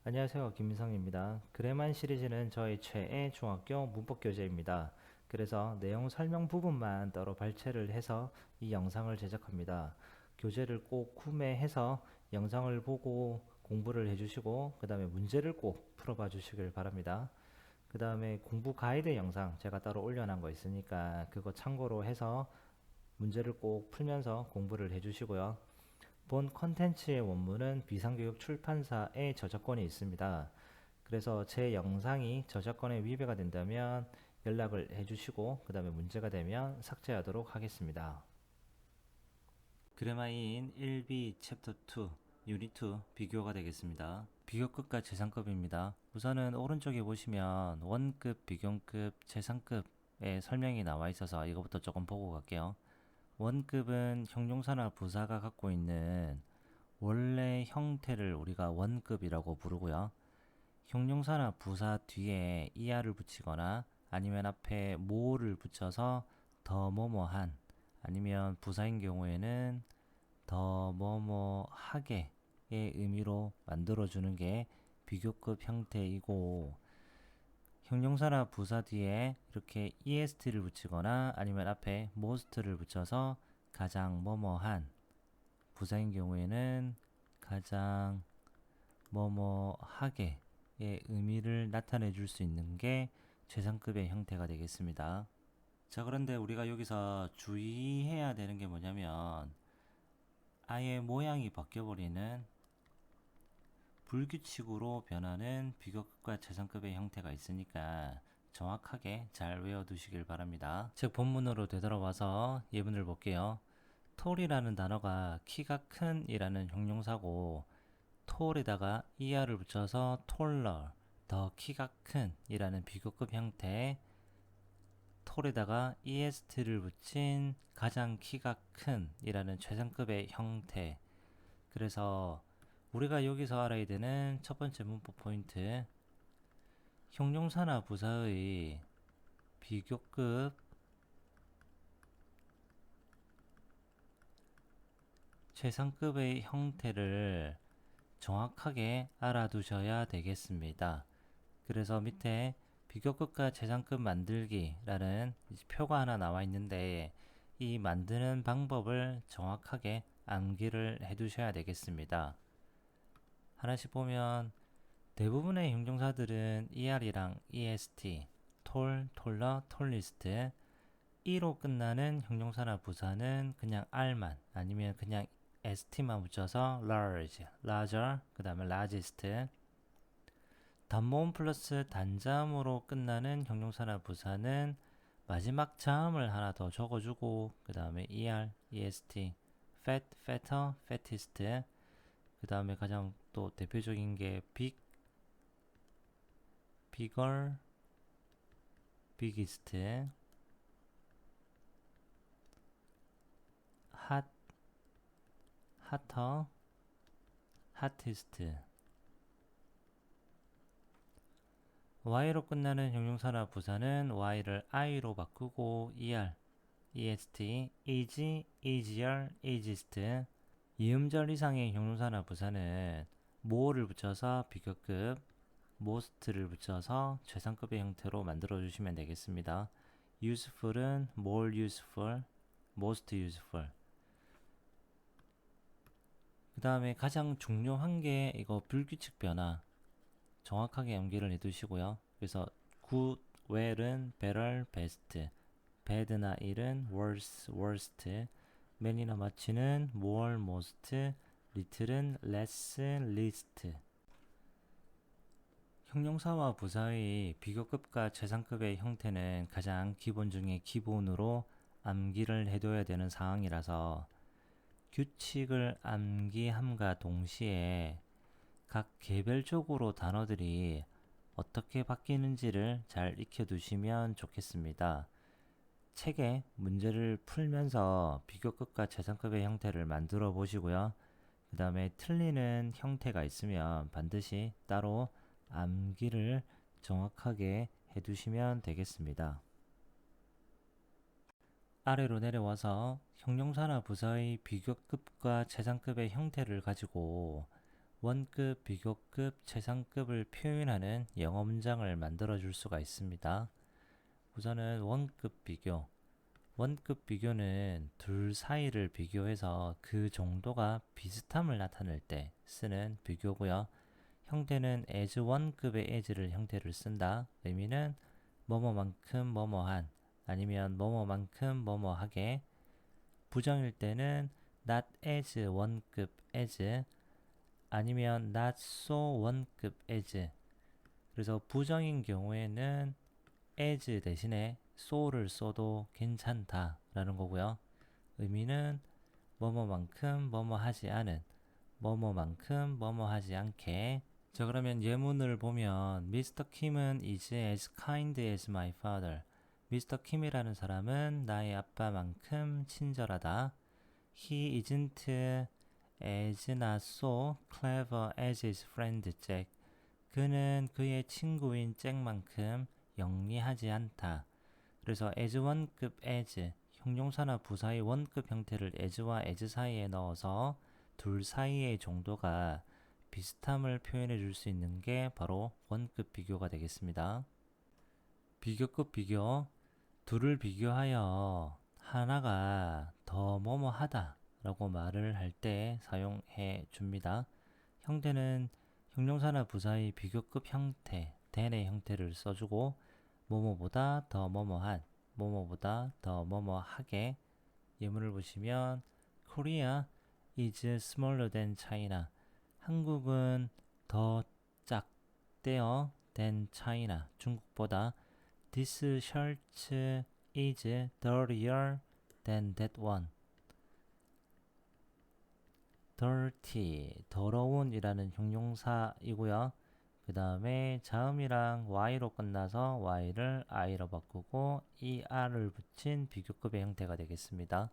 안녕하세요. 김민성입니다. 그래만 시리즈는 저희 최애 중학교 문법 교재입니다. 그래서 내용 설명 부분만 따로 발췌를 해서 이 영상을 제작합니다. 교재를 꼭 구매해서 영상을 보고 공부를 해주시고 그 다음에 문제를 꼭 풀어봐 주시길 바랍니다. 그 다음에 공부 가이드 영상 제가 따로 올려놓은 거 있으니까 그거 참고로 해서 문제를 꼭 풀면서 공부를 해주시고요. 본 컨텐츠의 원문은 비상교육 출판사의 저작권이 있습니다. 그래서 제 영상이 저작권에 위배가 된다면 연락을 해주시고 그 다음에 문제가 되면 삭제하도록 하겠습니다. 그래마인 1B 챕터 2 유닛 2 비교가 되겠습니다. 비교급과 재상급입니다. 우선은 오른쪽에 보시면 원급, 비교급, 재상급의 설명이 나와 있어서 이거부터 조금 보고 갈게요. 원급은 형용사나 부사가 갖고 있는 원래 형태를 우리가 원급이라고 부르고요. 형용사나 부사 뒤에 er를 붙이거나 아니면 앞에 mo를 붙여서 더 뭐뭐한 아니면 부사인 경우에는 더 뭐뭐하게의 의미로 만들어주는 게 비교급 형태이고, 형용사나 부사 뒤에 이렇게 est를 붙이거나 아니면 앞에 most를 붙여서 가장 뭐뭐한, 부사인 경우에는 가장 뭐뭐하게의 의미를 나타내 줄 수 있는 게 최상급의 형태가 되겠습니다. 자, 그런데 우리가 여기서 주의해야 되는 게 뭐냐면 아예 모양이 바뀌어버리는 불규칙으로 변하는 비교급과 최상급의 형태가 있으니까 정확하게 잘 외워두시길 바랍니다. 즉 본문으로 되돌아와서 예문을 볼게요. 톨이라는 단어가 키가 큰 이라는 형용사고, 톨에다가 er를 붙여서 taller, 더 키가 큰 이라는 비교급 형태, 톨에다가 est를 붙인 가장 키가 큰 이라는 최상급의 형태. 그래서 우리가 여기서 알아야 되는 첫 번째 문법 포인트, 형용사나 부사의 비교급, 최상급의 형태를 정확하게 알아두셔야 되겠습니다. 그래서 밑에 비교급과 최상급 만들기라는 표가 하나 나와 있는데 이 만드는 방법을 정확하게 암기를 해 두셔야 되겠습니다. 하나씩 보면 대부분의 형용사들은 er이랑 est, 톨, 톨러, 톨리스트, e로 끝나는 형용사나 부사는 그냥 r만 아니면 그냥 st만 붙여서 large, larger, 그 다음에 largest, 단모음 플러스 단자음으로 끝나는 형용사나 부사는 마지막 자음을 하나 더 적어주고 그 다음에 est, fat, fatter, fattest, 그 다음에 가장 또 대표적인 게 big, bigger, biggest, hot, hotter, hottest. y로 끝나는 형용사나 부사는 y를 i로 바꾸고 est, easy, easier, easiest. 이음절 이상의 형용사나 부사는 more를 붙여서 비교급, most를 붙여서 최상급의 형태로 만들어 주시면 되겠습니다. useful은 more useful, most useful. 그 다음에 가장 중요한 게 이거 불규칙 변화 정확하게 암기를 해두시고요. 그래서 good, well은 better, best, bad나 ill은 worse, worst, many나 much는 more, most, little은 less, least. 형용사와 부사의 비교급과 최상급의 형태는 가장 기본 중에 기본으로 암기를 해둬야 되는 상황이라서 규칙을 암기함과 동시에 각 개별적으로 단어들이 어떻게 바뀌는지를 잘 익혀두시면 좋겠습니다. 책에 문제를 풀면서 비교급과 최상급의 형태를 만들어 보시고요. 그 다음에 틀리는 형태가 있으면 반드시 따로 암기를 정확하게 해두시면 되겠습니다. 아래로 내려와서 형용사나 부사의 비교급과 최상급의 형태를 가지고 원급, 비교급, 최상급을 표현하는 영어 문장을 만들어 줄 수가 있습니다. 우선은 원급 비교. 원급 비교는 둘 사이를 비교해서 그 정도가 비슷함을 나타낼 때 쓰는 비교고요. 형태는 as 원급의 as를 형태를 쓴다. 의미는 뭐뭐만큼 뭐뭐한 아니면 뭐뭐만큼 뭐뭐하게. 부정일 때는 not as 원급 as 아니면 not so 원급 as. 그래서 부정인 경우에는 as 대신에 so를 써도 괜찮다 라는 거고요. 의미는 뭐뭐만큼 뭐뭐하지 않은, 뭐뭐만큼 뭐뭐하지 않게. 자, 그러면 예문을 보면 Mr. Kim은 is as kind as my father. Mr. Kim이라는 사람은 나의 아빠만큼 친절하다. He isn't as not so clever as his friend Jack. 그는 그의 친구인 잭만큼 영리하지 않다. 그래서 as 원급 as, 형용사나 부사의 원급 형태를 as와 as 사이에 넣어서 둘 사이의 정도가 비슷함을 표현해 줄 수 있는 게 바로 원급 비교가 되겠습니다. 비교급 비교, 둘을 비교하여 하나가 더 뭐뭐하다 라고 말을 할 때 사용해 줍니다. 형태는 형용사나 부사의 비교급 형태, than의 형태를 써주고 뭐뭐보다 더 뭐뭐한, 뭐뭐보다 더 뭐뭐하게. 예문을 보시면 Korea is smaller than China. 한국은 더 작대요. than China. 중국보다. This shirt is dirtier than that one. dirty, 더러운 이라는 형용사이고요. 그 다음에 자음이랑 y로 끝나서 y를 i로 바꾸고 er을 붙인 비교급의 형태가 되겠습니다.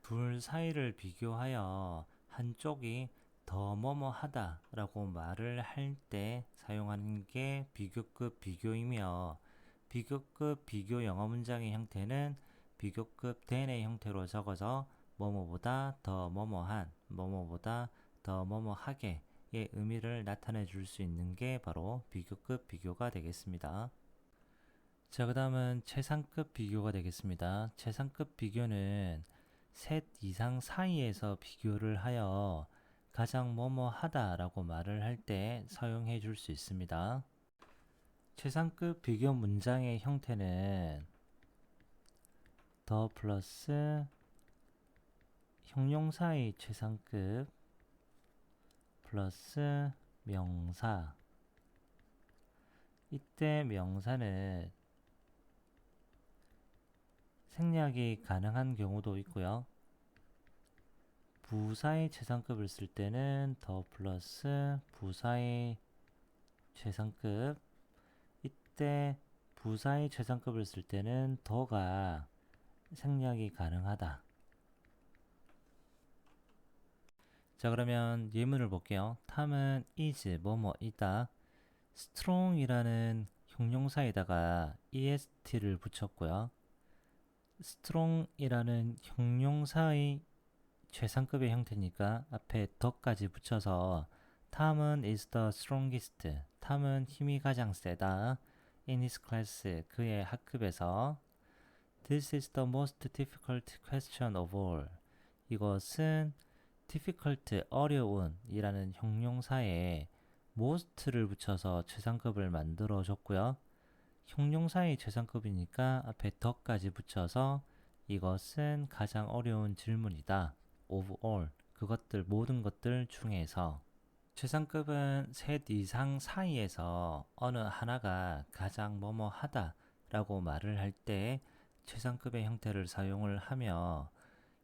둘 사이를 비교하여 한쪽이 더 뭐뭐하다 라고 말을 할 때 사용하는 게 비교급 비교이며, 비교급 비교 영어 문장의 형태는 비교급 than의 형태로 적어서 뭐뭐보다 더 뭐뭐한, 뭐뭐보다 더 뭐뭐하게 의 의미를 나타내 줄 수 있는 게 바로 비교급 비교가 되겠습니다. 자, 그 다음은 최상급 비교가 되겠습니다. 최상급 비교는 셋 이상 사이에서 비교를 하여 가장 뭐뭐하다 라고 말을 할 때 사용해 줄 수 있습니다. 최상급 비교 문장의 형태는 더 플러스 형용사의 최상급 플러스 명사. 이때 명사는 생략이 가능한 경우도 있고요. 부사의 최상급을 쓸 때는 더 플러스 부사의 최상급. 이때 부사의 최상급을 쓸 때는 더가 생략이 가능하다. 자, 그러면 예문을 볼게요. 탐은 is 뭐뭐이다. strong이라는 형용사에다가 est를 붙였고요. strong이라는 형용사의 최상급의 형태니까 앞에 더까지 붙여서 탐은 is the strongest. 탐은 힘이 가장 세다. in his class. 그의 학급에서. This is the most difficult question of all. 이것은 difficult, 어려운 이라는 형용사에 most를 붙여서 최상급을 만들어 줬고요. 형용사의 최상급이니까 앞에 더까지 붙여서 이것은 가장 어려운 질문이다. of all, 그것들 모든 것들 중에서. 최상급은 셋 이상 사이에서 어느 하나가 가장 뭐뭐하다 라고 말을 할 때 최상급의 형태를 사용을 하며,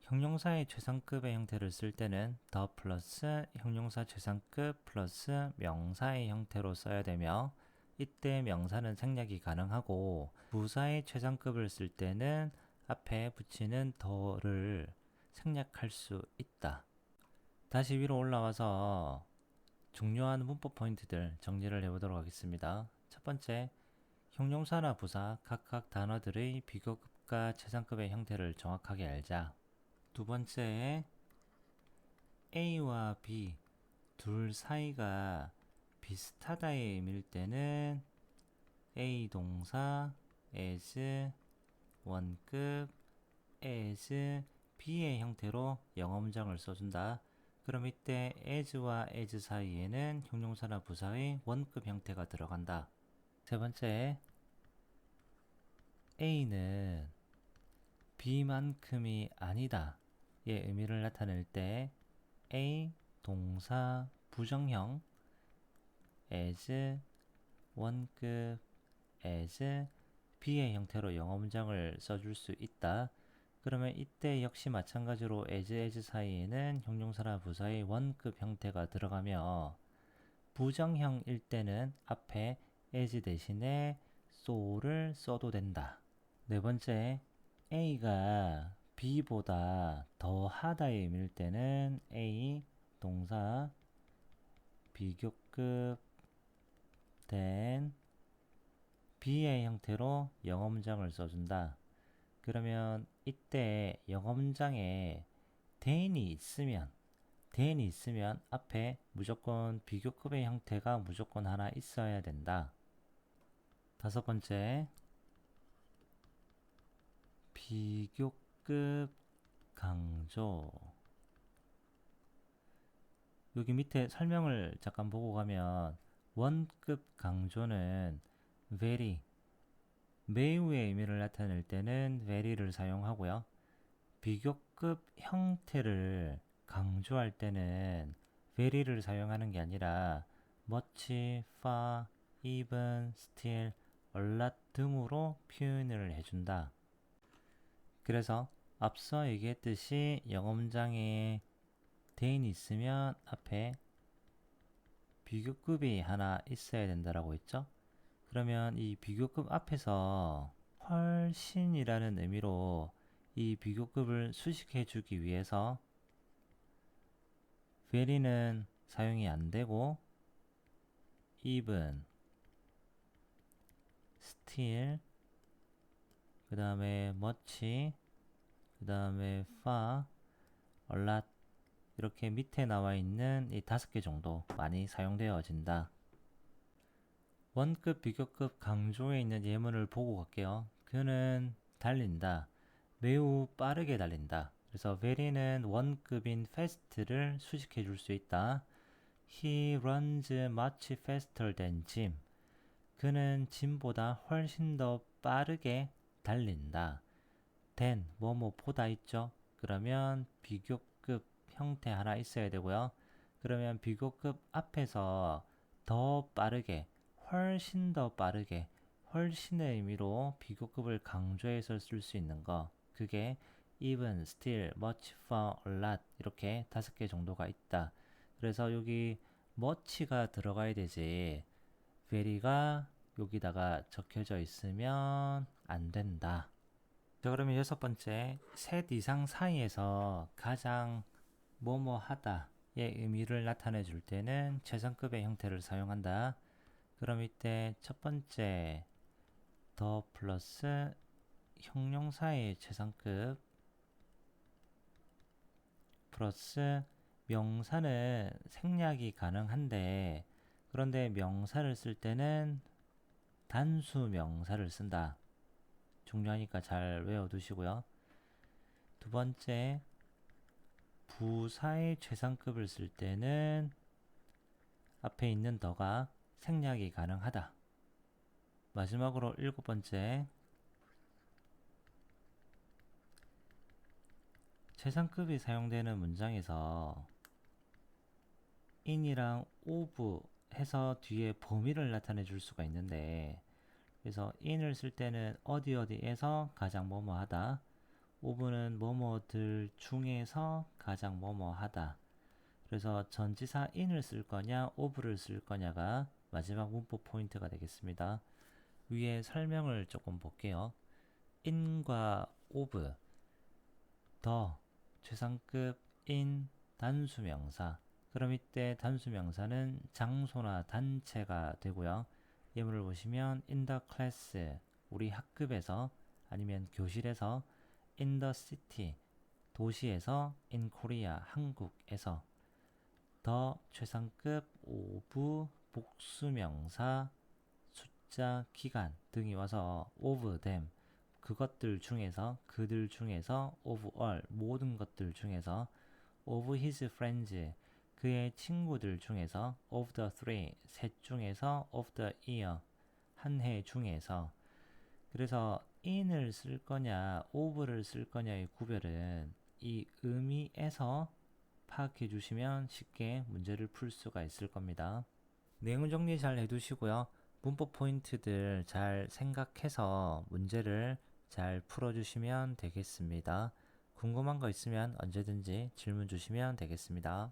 형용사의 최상급의 형태를 쓸 때는 더 플러스 형용사 최상급 플러스 명사의 형태로 써야 되며, 이때 명사는 생략이 가능하고, 부사의 최상급을 쓸 때는 앞에 붙이는 더를 생략할 수 있다. 다시 위로 올라와서 중요한 문법 포인트들 정리를 해보도록 하겠습니다. 첫 번째, 형용사나 부사 각각 단어들의 비교급과 최상급의 형태를 정확하게 알자. 두 번째, A와 B 둘 사이가 비슷하다의 의미일 때는 A 동사 as 원급 as B의 형태로 영어 문장을 써준다. 그럼 이때 as와 as 사이에는 형용사나 부사의 원급 형태가 들어간다. 세 번째, A는 B만큼이 아니다 의 의미를 나타낼 때 A 동사 부정형 as 원급 as B의 형태로 영어 문장을 써줄 수 있다. 그러면 이때 역시 마찬가지로 as 사이에는 형용사나 부사의 원급 형태가 들어가며 부정형일 때는 앞에 as 대신에 so를 써도 된다. 네 번째, A가 B보다 더 하다의 의미일 때는 A 동사 비교급 된 B의 형태로 영어 문장을 써준다. 그러면 이때 영어 문장에 than이 있으면 앞에 무조건 비교급의 형태가 무조건 하나 있어야 된다. 다섯 번째, 비교급 강조. 여기 밑에 설명을 잠깐 보고 가면 원급 강조는 very, 매우의 의미를 나타낼 때는 very를 사용하고요. 비교급 형태를 강조할 때는 very를 사용하는 게 아니라 much, far, even, still, a lot 등으로 표현을 해준다. 그래서 앞서 얘기했듯이 영어 문장에 than이 있으면 앞에 비교급이 하나 있어야 된다라고 했죠. 그러면 이 비교급 앞에서 훨씬이라는 의미로 이 비교급을 수식해 주기 위해서 very는 사용이 안 되고 even, still, 그 다음에 much, 그 다음에 far, a lot 이렇게 밑에 나와 있는 이 5개 정도 많이 사용되어진다. 원급, 비교급 강조에 있는 예문을 보고 갈게요. 그는 달린다. 매우 빠르게 달린다. 그래서 very는 원급인 fast를 수식해 줄 수 있다. He runs much faster than Jim. 그는 짐보다 훨씬 더 빠르게 달린다. than, 뭐뭐보다 있죠? 그러면 비교급 형태 하나 있어야 되고요. 그러면 비교급 앞에서 더 빠르게, 훨씬 더 빠르게, 훨씬의 의미로 비교급을 강조해서 쓸 수 있는 거. 그게 even, still, much, far, a lot 이렇게 5개 정도가 있다. 그래서 여기 much가 들어가야 되지 very가 여기다가 적혀져 있으면 안 된다. 자, 그러면 여섯 번째, 셋 이상 사이에서 가장 뭐뭐 하다의 의미를 나타내 줄 때는 최상급의 형태를 사용한다. 그럼 이때 첫 번째 더 플러스 형용사의 최상급 플러스 명사는 생략이 가능한데 그런데 명사를 쓸 때는 단수 명사를 쓴다. 중요하니까 잘 외워두시고요. 두 번째, 부사의 최상급을 쓸 때는 앞에 있는 더가 생략이 가능하다. 마지막으로 일곱 번째, 최상급이 사용되는 문장에서 in이랑 of 해서 뒤에 범위를 나타내 줄 수가 있는데 그래서 in을 쓸 때는 어디에서 가장 뭐뭐 하다. of는 뭐뭐들 중에서 가장 뭐뭐 하다. 그래서 전치사 in을 쓸 거냐 of를 쓸 거냐가 마지막 문법 포인트가 되겠습니다. 위에 설명을 조금 볼게요. in과 of, 더, 최상급 in, 단수명사. 그럼 이때 단수명사는 장소나 단체가 되고요. 예문을 보시면 in the class, 우리 학급에서 아니면 교실에서 in the city, 도시에서 in Korea, 한국에서 더 최상급 of 복수명사 숫자 기간 등이 와서 of them 그것들 중에서 그들 중에서 of all 모든 것들 중에서 of his friends 그의 친구들 중에서 of the three 셋 중에서 of the year 한 해 중에서 그래서 in을 쓸 거냐 of를 쓸 거냐의 구별은 이 의미에서 파악해 주시면 쉽게 문제를 풀 수가 있을 겁니다. 내용 정리 잘 해두시고요. 문법 포인트들 잘 생각해서 문제를 잘 풀어주시면 되겠습니다. 궁금한 거 있으면 언제든지 질문 주시면 되겠습니다.